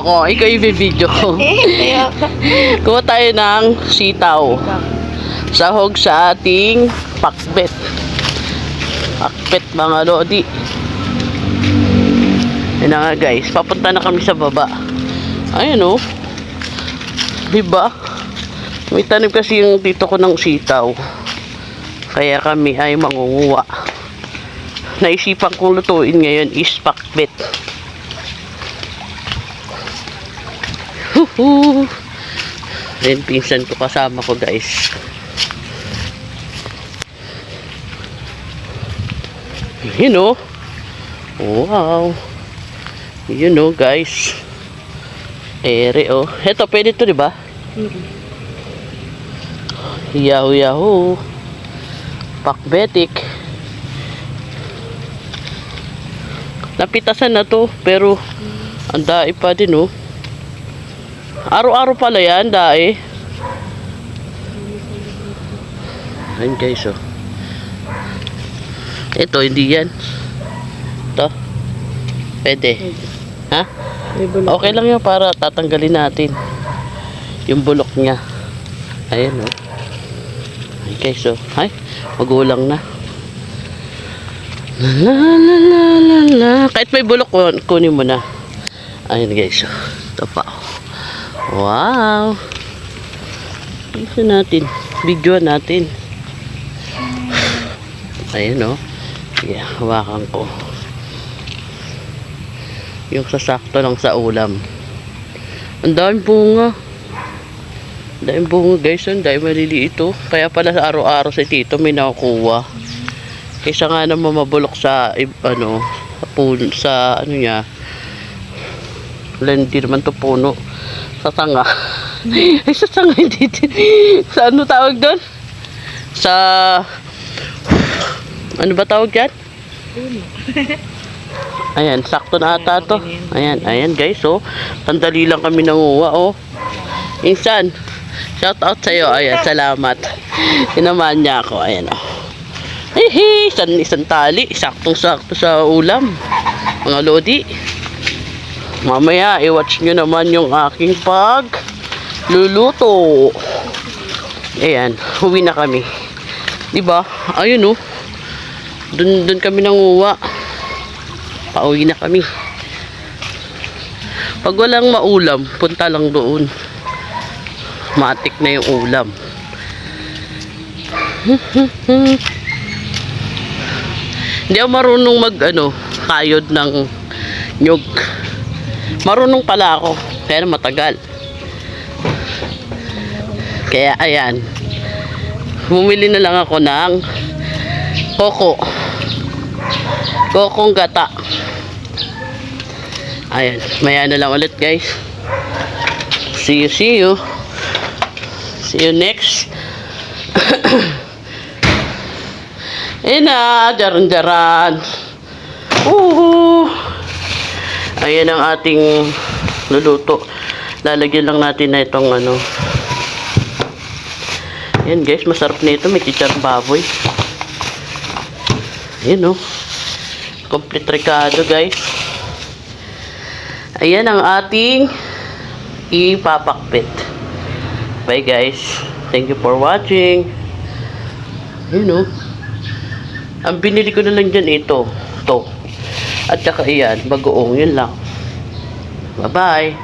ako. Ikaw yung video ko. Kuha tayo ng sitaw. Sahog sa ating pakbet. Pakbet mga lodi. Yan na nga guys. Papunta na kami sa baba. Ayun o. Diba? May tanim kasi yung tito ko ng sitaw. Kaya kami ay mangunguha. Naisipan kong lutuin ngayon is pakbet. Then pinsan ko kasama ko guys. Yun o. Wow. Yun o guys. Ere o. Eto pwede to diba? Yahoo yahoo. Pakbetik. Napitasan na to. Pero ang dae pa din o. Araw-araw pala yan, dae. Ayun guys o. Ito, hindi yan. Ito. Pwede. Ha? Okay lang yun para tatanggalin natin yung bulok niya. Ayan o. Ay guys o. Ay, magulang na. La la la la la. Kahit may bulok, kunin mo na. Ayan guys o. Ito pa o. Wow. Isa natin. Video natin. Ayan o. Yeah, hawakan ko. Yung sasakto lang sa ulam. Ang daming bunga. Ang daming bunga guys. Ang daming maliliit ito. Kaya pala sa araw-araw si tito may nakukuha. Kaysa nga naman mabulok sa ano, sa ano niya. Hindi naman to puno. Sa sanga. Ay sa sanga hindi. Sa ano tawag doon? Sa ano ba tawag yan? Ayan, sakto na ata to. Ayan, ayan guys, oh. Sandali lang kami nanguha, oh. Insan, shout out sa'yo. Ayan, salamat. Tinamaan niya ako. Ayan, oh. Hihi, isang tali. Saktong-sakto sa ulam. Mga lodi. Mamaya, i-watch nyo naman yung aking pagluluto. Ayan, huwi na kami. Diba? Ayun, oh. Dun kami nanguha. Pauwi na kami. Pag walang maulam, punta lang doon. Matik na yung ulam. Hindi ako marunong kayod ng nyug. Marunong pala ako, pero matagal. Kaya ayan. Bumili na lang ako ng kokong gata. Ayan, maya na lang ulit guys. See you next. Ayan na, jaran-jaran. Ayan ang ating luluto. Lalagyan lang natin na itong ano. Ayan guys, masarap na ito. May chicharong baboy. Ayan o. Complete recado guys. Ayan ang ating ipapakpit. Bye guys. Thank you for watching. Ayan o. Ang binili ko na lang dyan ito. At saka iyan, bagoong. Yun lang. Bye bye.